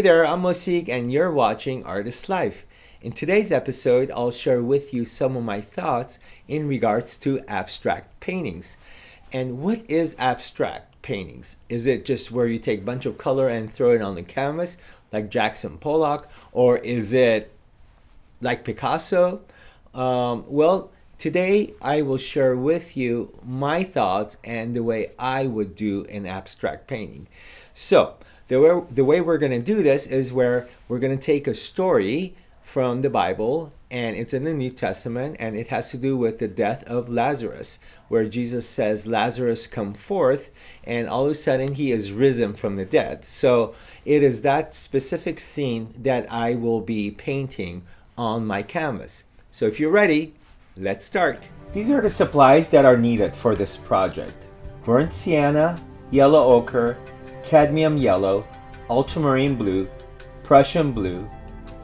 Hey there, I'm Mosik and you're watching Artist Life. In today's episode, I'll share with you some of my thoughts in regards to abstract paintings. And what is abstract paintings? Is it just where you take a bunch of color and throw it on the canvas like Jackson Pollock? Or is it like Picasso? Today I will share with you my thoughts and the way I would do an abstract painting. So, the way we're going to do this is where we're going to take a story from the Bible, and it's in the New Testament, and it has to do with the death of Lazarus, where Jesus says, Lazarus, come forth, and all of a sudden he is risen from the dead. So it is that specific scene that I will be painting on my canvas. So if you're ready, let's start. These are the supplies that are needed for this project: burnt sienna, yellow ochre, cadmium yellow, ultramarine blue, Prussian blue,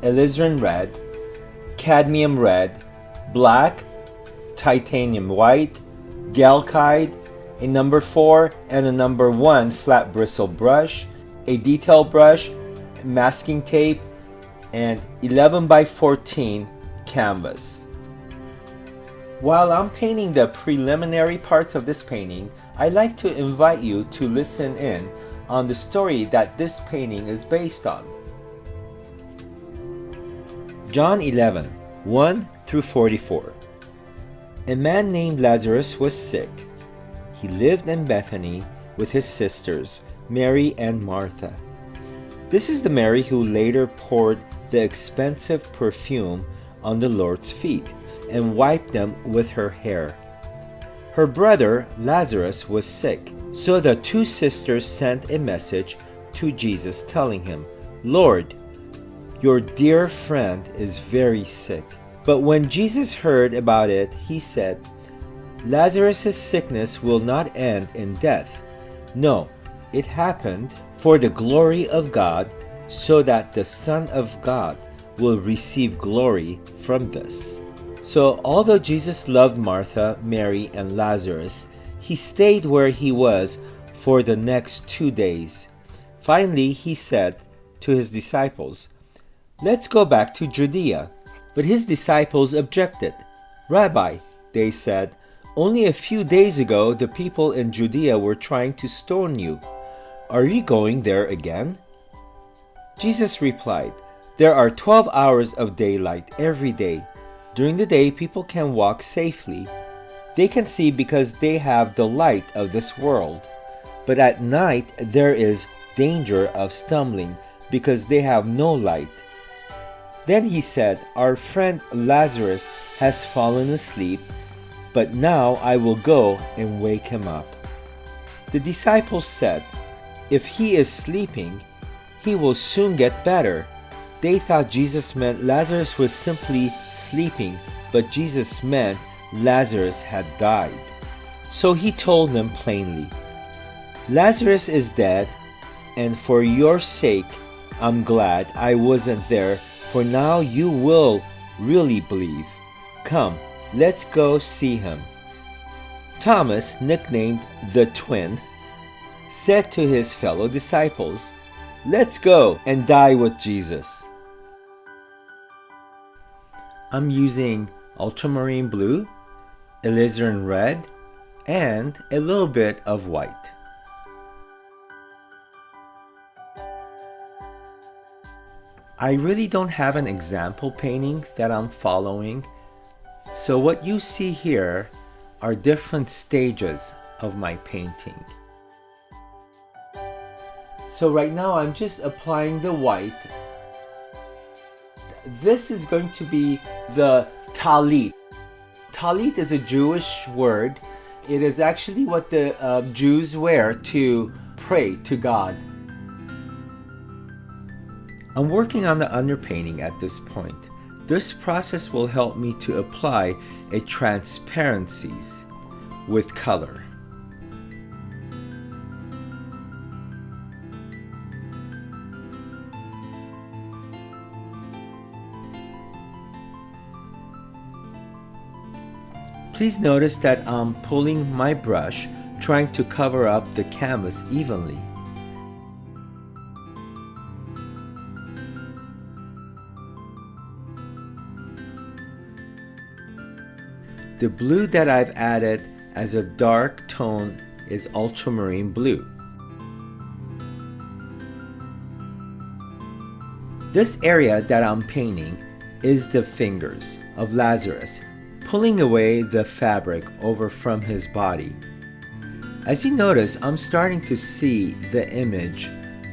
alizarin red, cadmium red, black, titanium white, galkite, a number 4 and a number 1 flat bristle brush, a detail brush, masking tape, and 11 by 14 canvas. While I'm painting the preliminary parts of this painting, I'd like to invite you to listen in on the story that this painting is based on. John 11, 1 through 44. A man named Lazarus was sick. He lived in Bethany with his sisters, Mary and Martha. This is the Mary who later poured the expensive perfume on the Lord's feet and wiped them with her hair. Her brother Lazarus was sick, so the two sisters sent a message to Jesus telling him, "Lord, your dear friend is very sick." But when Jesus heard about it, he said, "Lazarus' sickness will not end in death. No, it happened for the glory of God, so that the Son of God will receive glory from this." So although Jesus loved Martha, Mary, and Lazarus, he stayed where he was for the next 2 days. Finally, he said to his disciples, "Let's go back to Judea." But his disciples objected. "Rabbi," they said, "only a few days ago the people in Judea were trying to stone you. Are you going there again?" Jesus replied, "There are 12 hours of daylight every day. During the day, people can walk safely. They can see because they have the light of this world. But at night, there is danger of stumbling because they have no light." Then he said, "Our friend Lazarus has fallen asleep, but now I will go and wake him up." The disciples said, "If he is sleeping, he will soon get better." They thought Jesus meant Lazarus was simply sleeping, but Jesus meant Lazarus had died. So he told them plainly, "Lazarus is dead, and for your sake I'm glad I wasn't there, for now you will really believe. Come, let's go see him." Thomas, nicknamed the Twin, said to his fellow disciples, "Let's go and die with Jesus." I'm using ultramarine blue, alizarin red, and a little bit of white. I really don't have an example painting that I'm following, so what you see here are different stages of my painting. So right now I'm just applying the white. This is going to be the talit. Talit is a Jewish word. It is actually what the Jews wear to pray to God. I'm working on the underpainting at this point. This process will help me to apply a transparencies with color. Please notice that I'm pulling my brush, trying to cover up the canvas evenly. The blue that I've added as a dark tone is ultramarine blue. This area that I'm painting is the fingers of Lazarus, pulling away the fabric over from his body. As you notice, I'm starting to see the image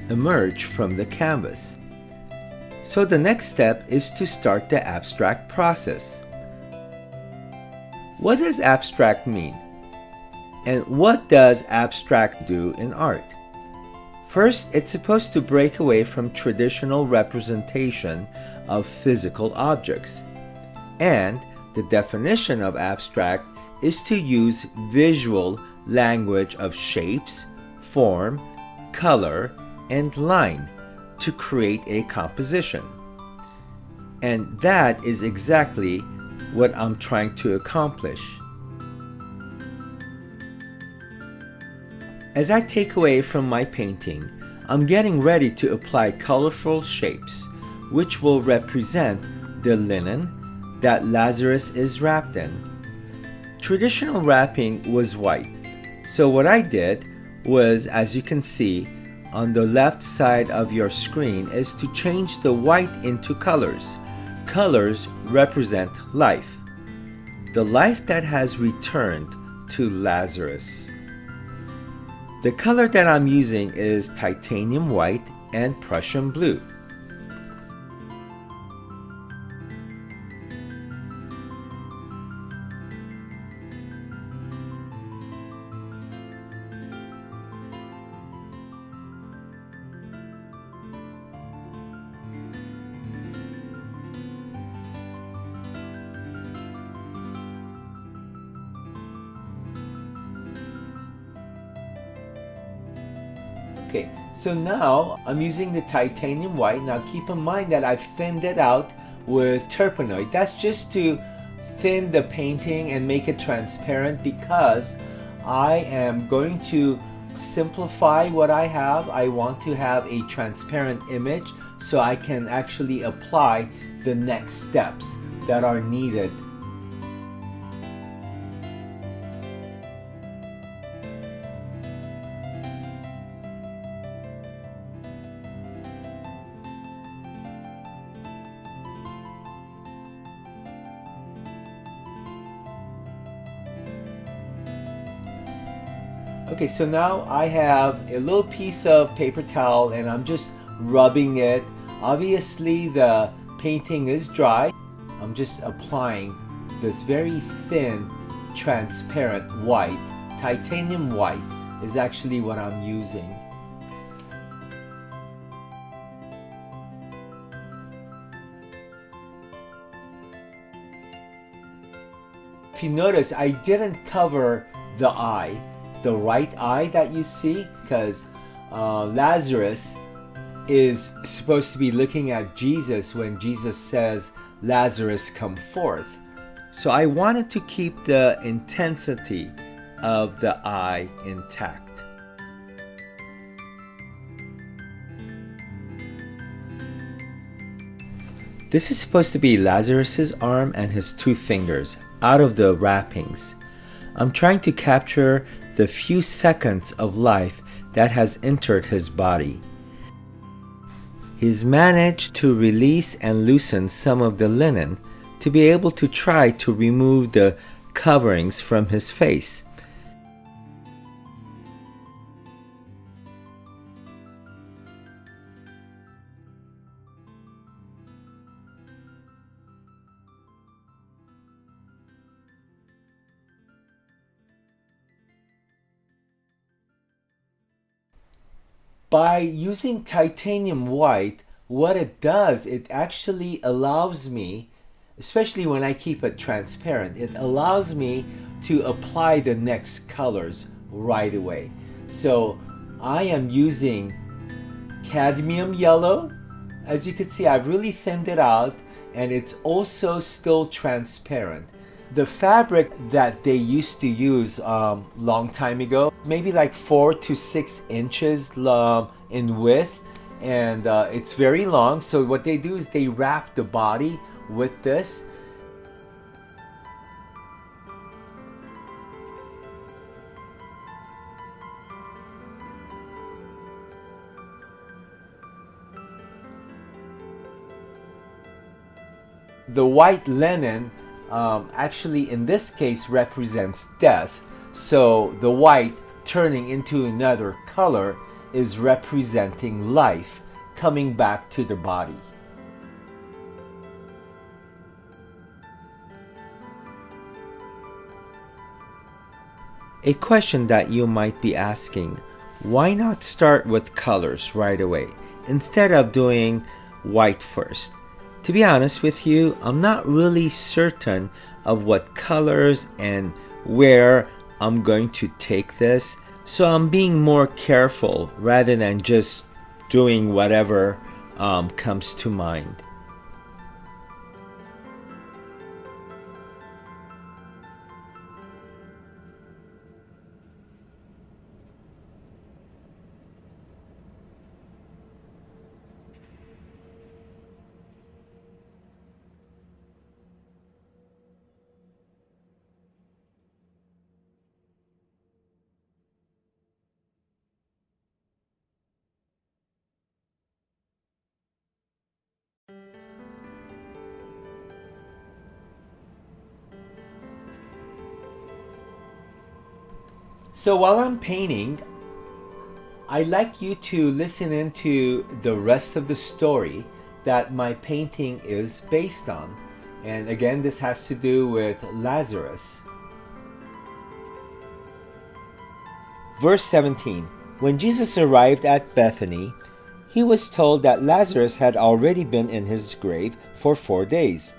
emerge from the canvas. So the next step is to start the abstract process. What does abstract mean? And what does abstract do in art? First, it's supposed to break away from traditional representation of physical objects. And the definition of abstract is to use visual language of shapes, form, color, and line to create a composition. And that is exactly what I'm trying to accomplish. As I take away from my painting, I'm getting ready to apply colorful shapes, which will represent the linen that Lazarus is wrapped in. Traditional wrapping was white, so what I did was, as you can see on the left side of your screen, is to change the white into colors. Colors represent life, the life that has returned to Lazarus. The color that I'm using is titanium white and Prussian blue. Okay, so now I'm using the titanium white. Now keep in mind that I've thinned it out with turpenoid. That's just to thin the painting and make it transparent, because I am going to simplify what I have. I want to have a transparent image so I can actually apply the next steps that are needed. Okay, so now I have a little piece of paper towel and I'm just rubbing it. Obviously the painting is dry. I'm just applying this very thin, transparent white. Titanium white is actually what I'm using. If you notice, I didn't cover the eye, the right eye that you see, because Lazarus is supposed to be looking at Jesus when Jesus says, "Lazarus, come forth." So I wanted to keep the intensity of the eye intact. This is supposed to be Lazarus's arm and his two fingers out of the wrappings. I'm trying to capture the few seconds of life that has entered his body. He's managed to release and loosen some of the linen to be able to try to remove the coverings from his face. By using titanium white, what it does, it actually allows me, especially when I keep it transparent, it allows me to apply the next colors right away. So I am using cadmium yellow. As you can see, I've really thinned it out and it's also still transparent. The fabric that they used to use long time ago, maybe like 4 to 6 inches in width, and it's very long. So what they do is they wrap the body with this. The white linen actually in this case represents death. So the white turning into another color is representing life coming back to the body. A question that you might be asking, why not start with colors right away instead of doing white first? To be honest with you, I'm not really certain of what colors and where I'm going to take this, so I'm being more careful rather than just doing whatever comes to mind. So while I'm painting, I'd like you to listen into the rest of the story that my painting is based on. And again, this has to do with Lazarus. Verse 17. When Jesus arrived at Bethany, he was told that Lazarus had already been in his grave for 4 days.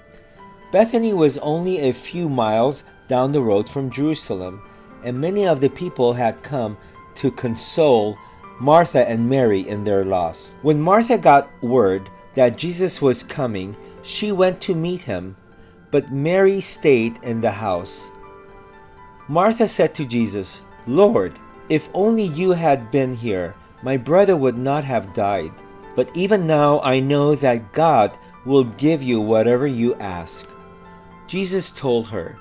Bethany was only a few miles down the road from Jerusalem, and many of the people had come to console Martha and Mary in their loss. When Martha got word that Jesus was coming, she went to meet him, but Mary stayed in the house. Martha said to Jesus, "Lord, if only you had been here, my brother would not have died. But even now I know that God will give you whatever you ask." Jesus told her,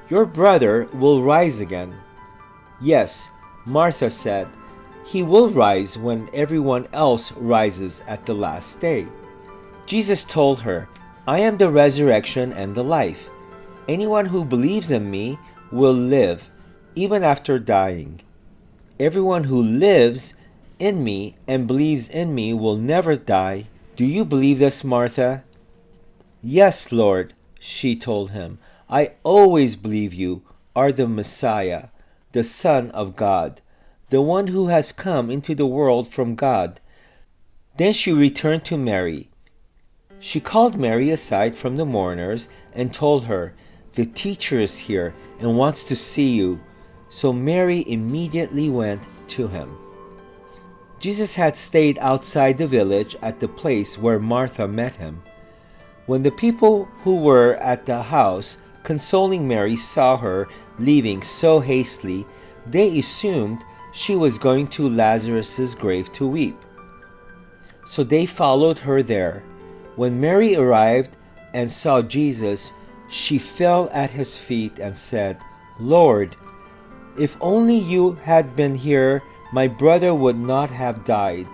"Your brother will rise again." "Yes," Martha said, "he will rise when everyone else rises at the last day." Jesus told her, "I am the resurrection and the life. Anyone who believes in me will live, even after dying. Everyone who lives in me and believes in me will never die. Do you believe this, Martha?" "Yes, Lord," she told him. "I always believe you are the Messiah, the Son of God, the one who has come into the world from God." Then she returned to Mary. She called Mary aside from the mourners and told her, "The teacher is here and wants to see you." So Mary immediately went to him. Jesus had stayed outside the village at the place where Martha met him. When the people who were at the house consoling Mary saw her leaving so hastily, they assumed she was going to Lazarus' grave to weep. So they followed her there. When Mary arrived and saw Jesus, she fell at his feet and said, "Lord, if only you had been here, my brother would not have died."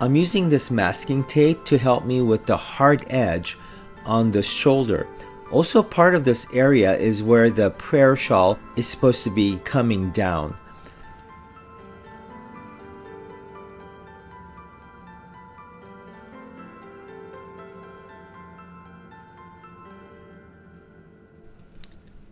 I'm using this masking tape to help me with the hard edge on the shoulder. Also, part of this area is where the prayer shawl is supposed to be coming down.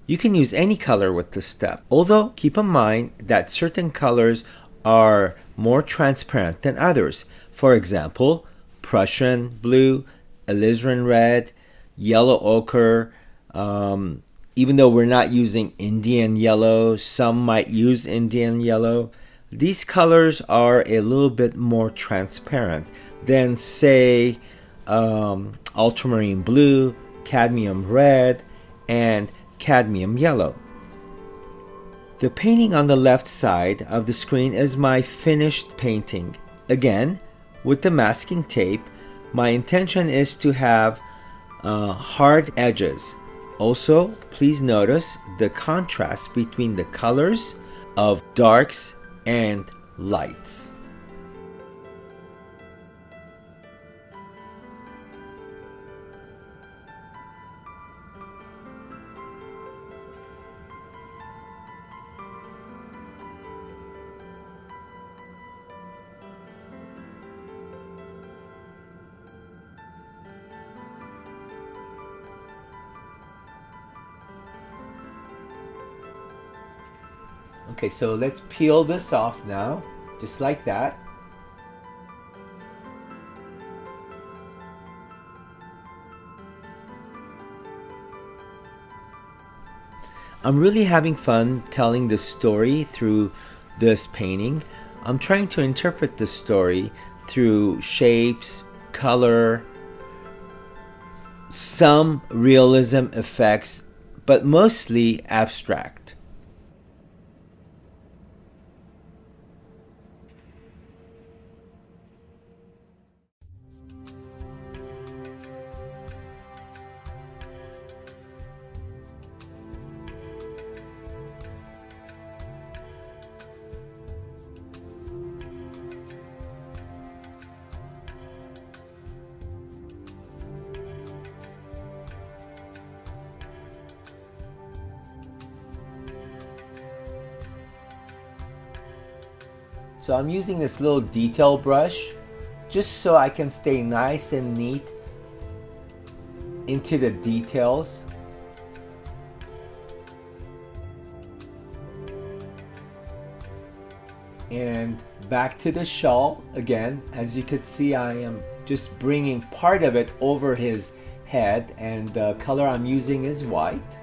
You can use any color with this step, although keep in mind that certain colors are more transparent than others. For example, Prussian blue, alizarin red, yellow ochre. Even though we're not using Indian yellow, some might use Indian yellow. These colors are a little bit more transparent than, say, ultramarine blue, cadmium red, and cadmium yellow. The painting on the left side of the screen is my finished painting. Again, With the masking tape, my intention is to have hard edges. Also, please notice the contrast between the colors of darks and lights. Okay, so let's peel this off now, just like that. I'm really having fun telling the story through this painting. I'm trying to interpret the story through shapes, color, some realism effects, but mostly abstract. So I'm using this little detail brush just so I can stay nice and neat into the details. And back to the shawl again. As you could see, I am just bringing part of it over his head, and the color I'm using is white.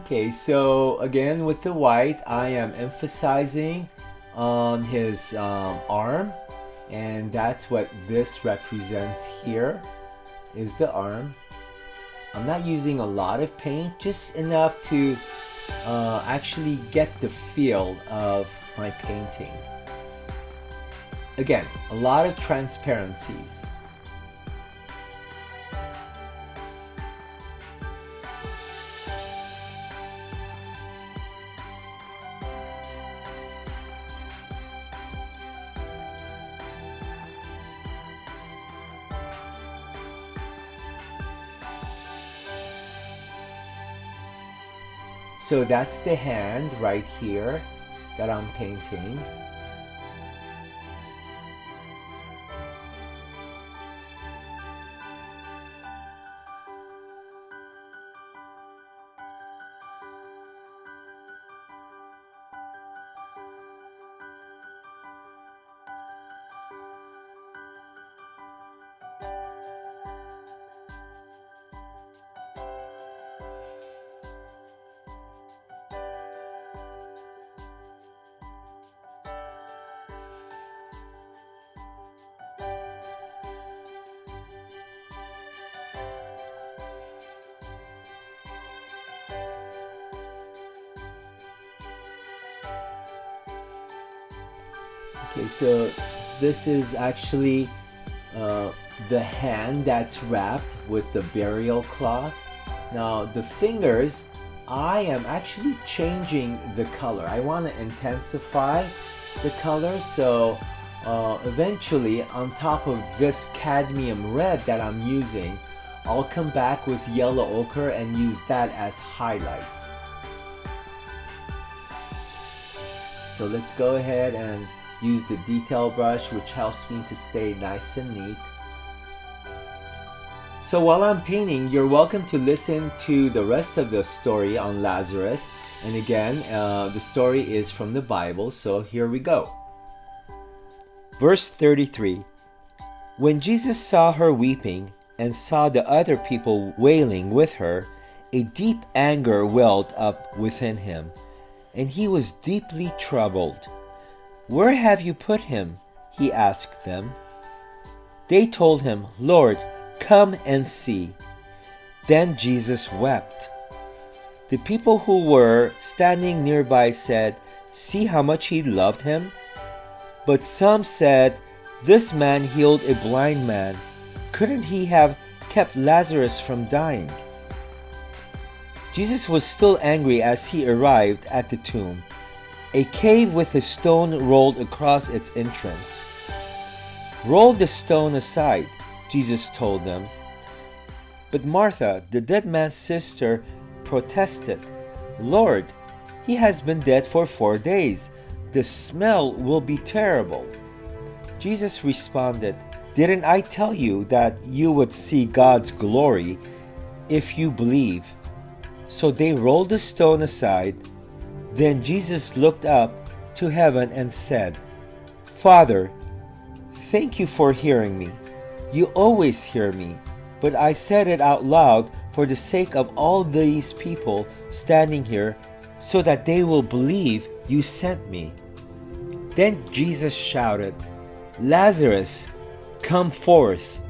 Okay, so again with the white, I am emphasizing on his arm, and that's what this represents here, is the arm. I'm not using a lot of paint, just enough to actually get the feel of my painting. Again, a lot of transparencies. So that's the hand right here that I'm painting. Okay, so this is actually uh, the hand that's wrapped with the burial cloth. Now the fingers, I am actually changing the color. I want to intensify the color, so eventually on top of this cadmium red that I'm using, I'll come back with yellow ochre and use that as highlights. So let's go ahead and use the detail brush, which helps me to stay nice and neat. So while I'm painting, you're welcome to listen to the rest of the story on Lazarus. And again, the story is from the Bible, so here we go. Verse 33. When Jesus saw her weeping and saw the other people wailing with her, a deep anger welled up within him, and he was deeply troubled. "Where have you put him?" he asked them. They told him, "Lord, come and see." Then Jesus wept. The people who were standing nearby said, "See how much he loved him?" But some said, "This man healed a blind man. Couldn't he have kept Lazarus from dying?" Jesus was still angry as he arrived at the tomb, a cave with a stone rolled across its entrance. "Roll the stone aside," Jesus told them. But Martha, the dead man's sister, protested, "Lord, he has been dead for 4 days. The smell will be terrible." Jesus responded, "Didn't I tell you that you would see God's glory if you believe?" So they rolled the stone aside. Then Jesus looked up to heaven and said, "Father, thank you for hearing me. You always hear me, but I said it out loud for the sake of all these people standing here, so that they will believe you sent me." Then Jesus shouted, "Lazarus, come forth."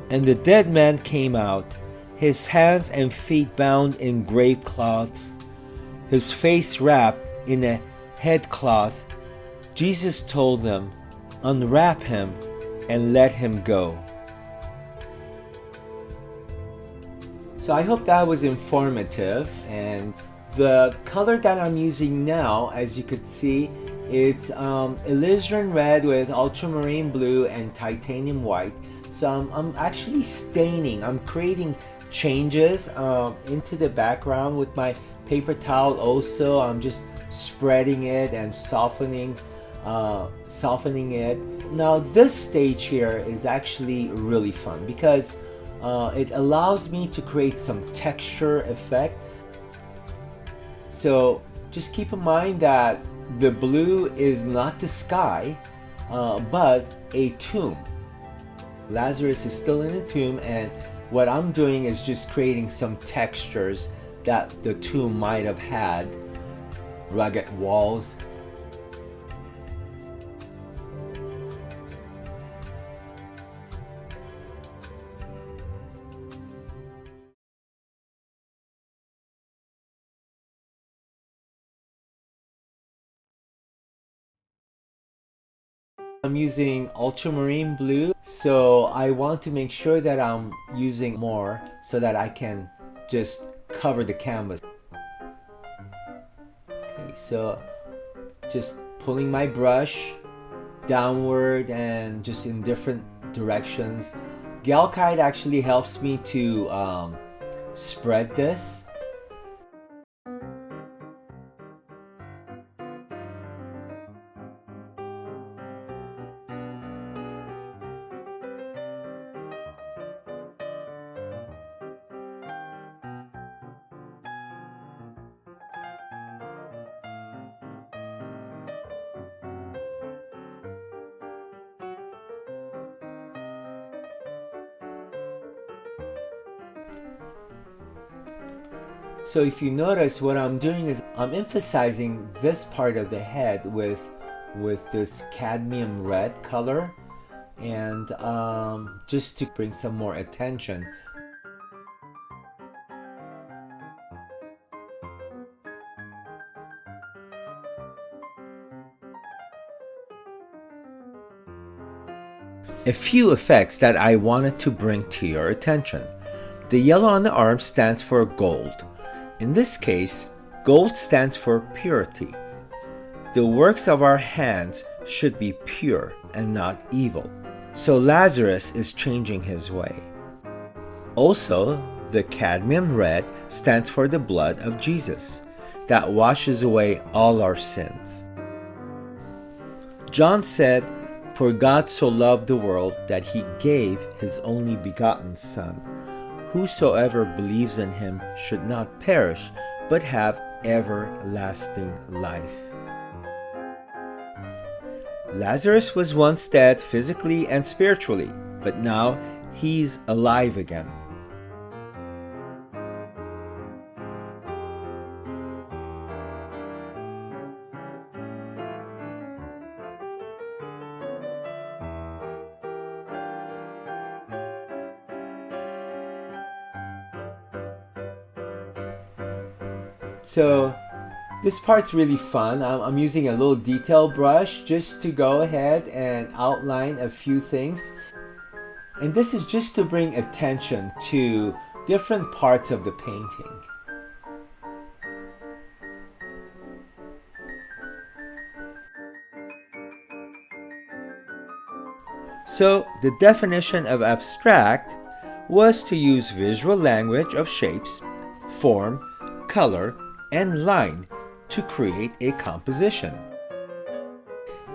And the dead man came out, his hands and feet bound in grave cloths, his face wrapped in a headcloth. Jesus told them, "Unwrap him and let him go." So I hope that was informative, and the color that I'm using now, as you could see, it's alizarin red with ultramarine blue and titanium white. So I'm actually staining, I'm creating changes into the background with my paper towel. Also, I'm just spreading it and softening it. Now this stage here is actually really fun because it allows me to create some texture effect. So just keep in mind that the blue is not the sky, but a tomb. Lazarus is still in a tomb, and what I'm doing is just creating some textures that the tomb might have had. Rugged walls. I'm using ultramarine blue, so I want to make sure that I'm using more so that I can just cover the canvas. Okay, so just pulling my brush downward and just in different directions. Galkite actually helps me to spread this. So if you notice, what I'm doing is I'm emphasizing this part of the head with this cadmium red color, and just to bring some more attention. A few effects that I wanted to bring to your attention. The yellow on the arm stands for gold. In this case, gold stands for purity. The works of our hands should be pure and not evil. So Lazarus is changing his way. Also, the cadmium red stands for the blood of Jesus that washes away all our sins. John said, "For God so loved the world that he gave his only begotten Son. Whosoever believes in him should not perish, but have everlasting life." Lazarus was once dead physically and spiritually, but now he's alive again. So this part's really fun. I'm using a little detail brush just to go ahead and outline a few things. And this is just to bring attention to different parts of the painting. So the definition of abstract was to use visual language of shapes, form, color, and line to create a composition.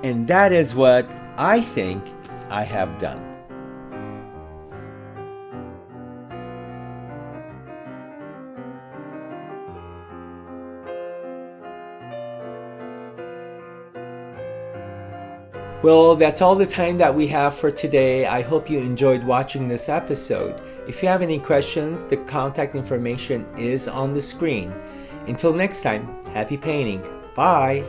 And that is what I think I have done. Well, that's all the time that we have for today. I hope you enjoyed watching this episode. If you have any questions, the contact information is on the screen. Until next time, happy painting. Bye!